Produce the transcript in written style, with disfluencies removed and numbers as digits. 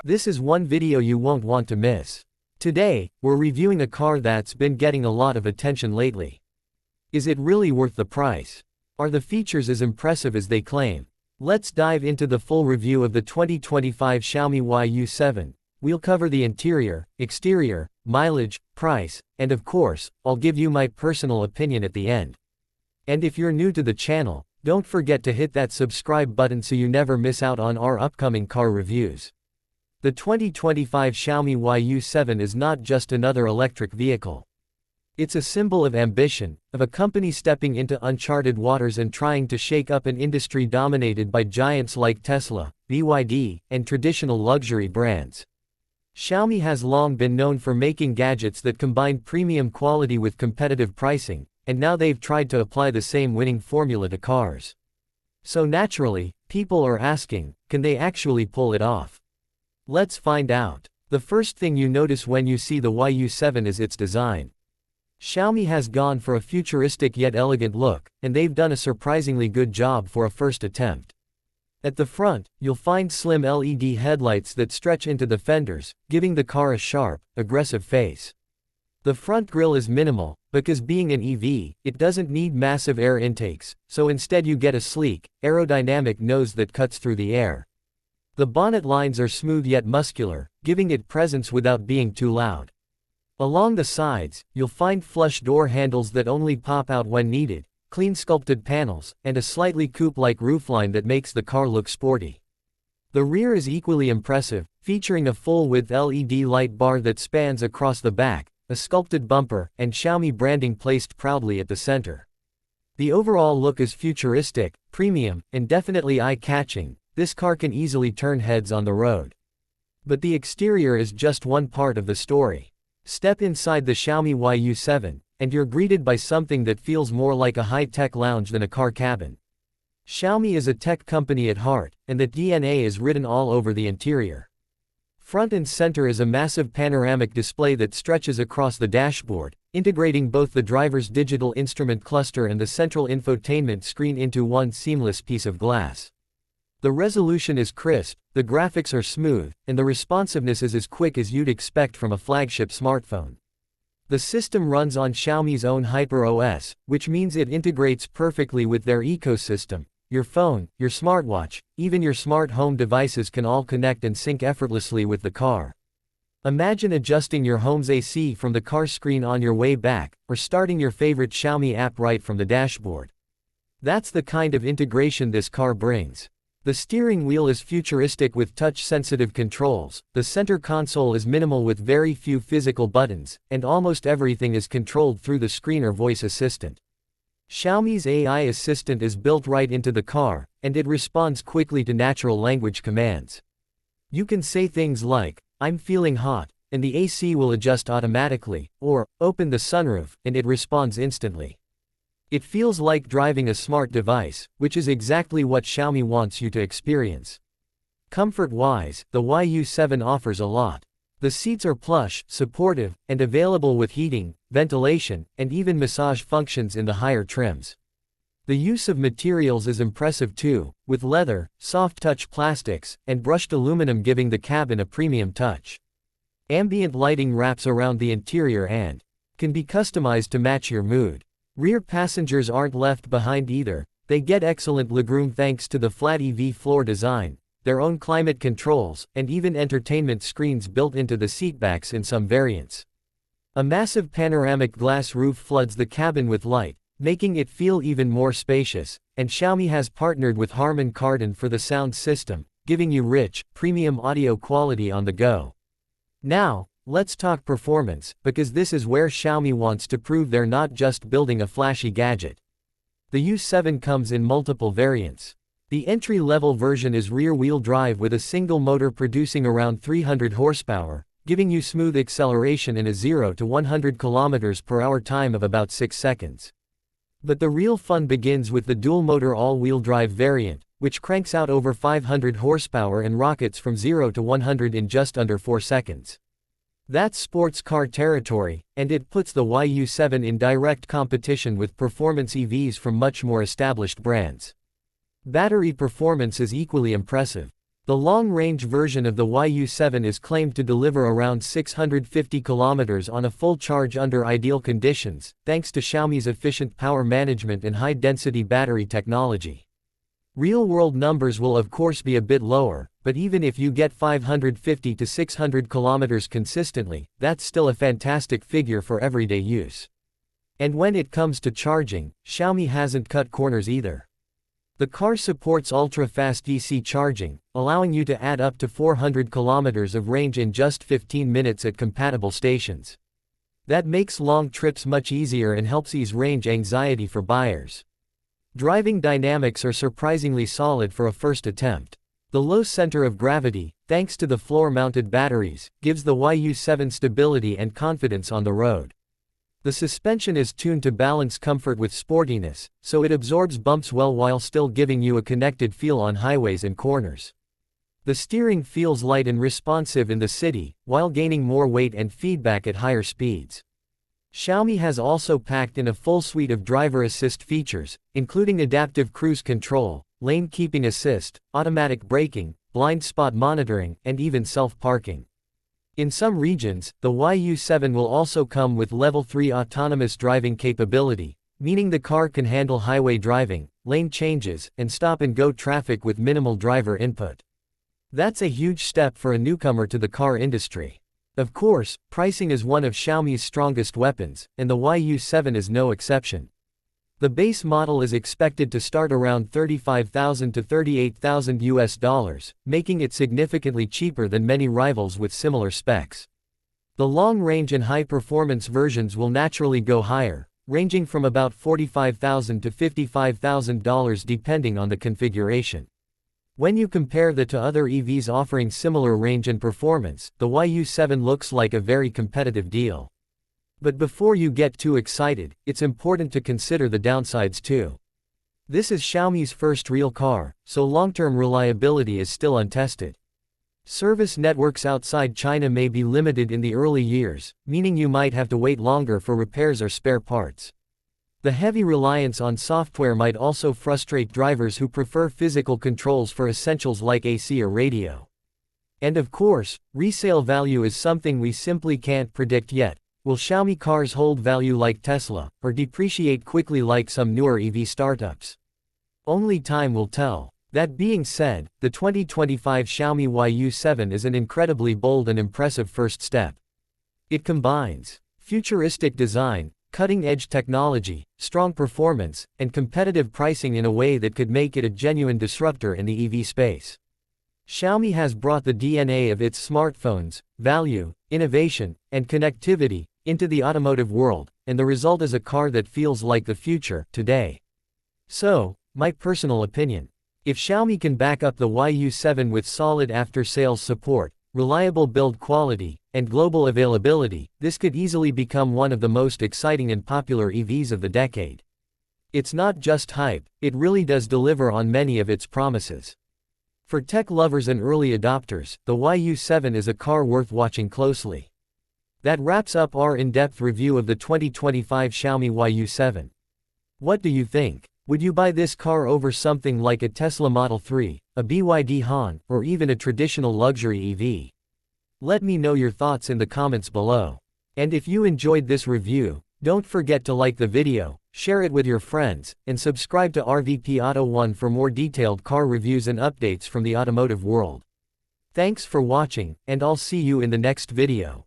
This is one video you won't want to miss. Today, we're reviewing a car that's been getting a lot of attention lately. Is it really worth the price? Are the features as impressive as they claim? Let's dive into the full review of the 2025 Xiaomi YU7. We'll cover the interior, exterior, mileage, price, and of course, I'll give you my personal opinion at the end. And if you're new to the channel, don't forget to hit that subscribe button so you never miss out on our upcoming car reviews. The 2025 Xiaomi YU7 is not just another electric vehicle. It's a symbol of ambition, of a company stepping into uncharted waters and trying to shake up an industry dominated by giants like Tesla, BYD, and traditional luxury brands. Xiaomi has long been known for making gadgets that combine premium quality with competitive pricing, and now they've tried to apply the same winning formula to cars. So naturally, people are asking, can they actually pull it off? Let's find out. The first thing you notice when you see the YU7 is its design. Xiaomi has gone for a futuristic yet elegant look, and they've done a surprisingly good job for a first attempt. At the front, you'll find slim LED headlights that stretch into the fenders, giving the car a sharp, aggressive face. The front grille is minimal, because being an EV, it doesn't need massive air intakes, so instead you get a sleek, aerodynamic nose that cuts through the air. The bonnet lines are smooth yet muscular, giving it presence without being too loud. Along the sides, you'll find flush door handles that only pop out when needed, clean sculpted panels, and a slightly coupe-like roofline that makes the car look sporty. The rear is equally impressive, featuring a full-width LED light bar that spans across the back, a sculpted bumper, and Xiaomi branding placed proudly at the center. The overall look is futuristic, premium, and definitely eye-catching. This car can easily turn heads on the road. But the exterior is just one part of the story. Step inside the Xiaomi YU7, and you're greeted by something that feels more like a high-tech lounge than a car cabin. Xiaomi is a tech company at heart, and the DNA is written all over the interior. Front and center is a massive panoramic display that stretches across the dashboard, integrating both the driver's digital instrument cluster and the central infotainment screen into one seamless piece of glass. The resolution is crisp, the graphics are smooth, and the responsiveness is as quick as you'd expect from a flagship smartphone. The system runs on Xiaomi's own HyperOS, which means it integrates perfectly with their ecosystem. Your phone, your smartwatch, even your smart home devices can all connect and sync effortlessly with the car. Imagine adjusting your home's AC from the car screen on your way back, or starting your favorite Xiaomi app right from the dashboard. That's the kind of integration this car brings. The steering wheel is futuristic with touch-sensitive controls, the center console is minimal with very few physical buttons, and almost everything is controlled through the screen or voice assistant. Xiaomi's AI assistant is built right into the car, and it responds quickly to natural language commands. You can say things like, "I'm feeling hot," and the AC will adjust automatically, or, "Open the sunroof," and it responds instantly. It feels like driving a smart device, which is exactly what Xiaomi wants you to experience. Comfort-wise, the YU7 offers a lot. The seats are plush, supportive, and available with heating, ventilation, and even massage functions in the higher trims. The use of materials is impressive too, with leather, soft-touch plastics, and brushed aluminum giving the cabin a premium touch. Ambient lighting wraps around the interior and can be customized to match your mood. Rear passengers aren't left behind either, they get excellent legroom thanks to the flat EV floor design, their own climate controls, and even entertainment screens built into the seatbacks in some variants. A massive panoramic glass roof floods the cabin with light, making it feel even more spacious, and Xiaomi has partnered with Harman Kardon for the sound system, giving you rich, premium audio quality on the go. Now, let's talk performance, because this is where Xiaomi wants to prove they're not just building a flashy gadget. The YU7 comes in multiple variants. The entry-level version is rear-wheel drive with a single motor producing around 300 horsepower, giving you smooth acceleration in a 0 to 100 km/h time of about 6 seconds. But the real fun begins with the dual-motor all-wheel drive variant, which cranks out over 500 horsepower and rockets from 0 to 100 in just under 4 seconds. That's sports car territory, and it puts the YU7 in direct competition with performance EVs from much more established brands. Battery performance is equally impressive. The long-range version of the YU7 is claimed to deliver around 650 kilometers on a full charge under ideal conditions, thanks to Xiaomi's efficient power management and high-density battery technology. Real-world numbers will of course be a bit lower, but even if you get 550 to 600 kilometers consistently, that's still a fantastic figure for everyday use. And when it comes to charging, Xiaomi hasn't cut corners either. The car supports ultra-fast DC charging, allowing you to add up to 400 kilometers of range in just 15 minutes at compatible stations. That makes long trips much easier and helps ease range anxiety for buyers. Driving dynamics are surprisingly solid for a first attempt. The low center of gravity, thanks to the floor-mounted batteries, gives the YU7 stability and confidence on the road. The suspension is tuned to balance comfort with sportiness, so it absorbs bumps well while still giving you a connected feel on highways and corners. The steering feels light and responsive in the city, while gaining more weight and feedback at higher speeds. Xiaomi has also packed in a full suite of driver assist features, including adaptive cruise control, lane keeping assist, automatic braking, blind spot monitoring, and even self-parking. In some regions, the YU7 will also come with Level 3 autonomous driving capability, meaning the car can handle highway driving, lane changes, and stop-and-go traffic with minimal driver input. That's a huge step for a newcomer to the car industry. Of course, pricing is one of Xiaomi's strongest weapons, and the YU7 is no exception. The base model is expected to start around $35,000 to $38,000, making it significantly cheaper than many rivals with similar specs. The long-range and high-performance versions will naturally go higher, ranging from about $45,000 to $55,000 depending on the configuration. When you compare that to other EVs offering similar range and performance, the YU7 looks like a very competitive deal. But before you get too excited, it's important to consider the downsides too. This is Xiaomi's first real car, so long-term reliability is still untested. Service networks outside China may be limited in the early years, meaning you might have to wait longer for repairs or spare parts. The heavy reliance on software might also frustrate drivers who prefer physical controls for essentials like AC or radio. And of course, resale value is something we simply can't predict yet. Will Xiaomi cars hold value like Tesla, or depreciate quickly like some newer EV startups? Only time will tell. That being said, the 2025 Xiaomi YU7 is an incredibly bold and impressive first step. It combines futuristic design, cutting-edge technology, strong performance, and competitive pricing in a way that could make it a genuine disruptor in the EV space. Xiaomi has brought the DNA of its smartphones, value, innovation, and connectivity into the automotive world, and the result is a car that feels like the future today. So, my personal opinion. If Xiaomi can back up the YU7 with solid after-sales support, reliable build quality, and global availability, this could easily become one of the most exciting and popular EVs of the decade. It's not just hype, it really does deliver on many of its promises. For tech lovers and early adopters, the YU7 is a car worth watching closely. That wraps up our in-depth review of the 2025 Xiaomi YU7. What do you think? Would you buy this car over something like a Tesla Model 3, a BYD Han, or even a traditional luxury EV? Let me know your thoughts in the comments below. And if you enjoyed this review, don't forget to like the video, share it with your friends, and subscribe to RVP Auto1 for more detailed car reviews and updates from the automotive world. Thanks for watching, and I'll see you in the next video.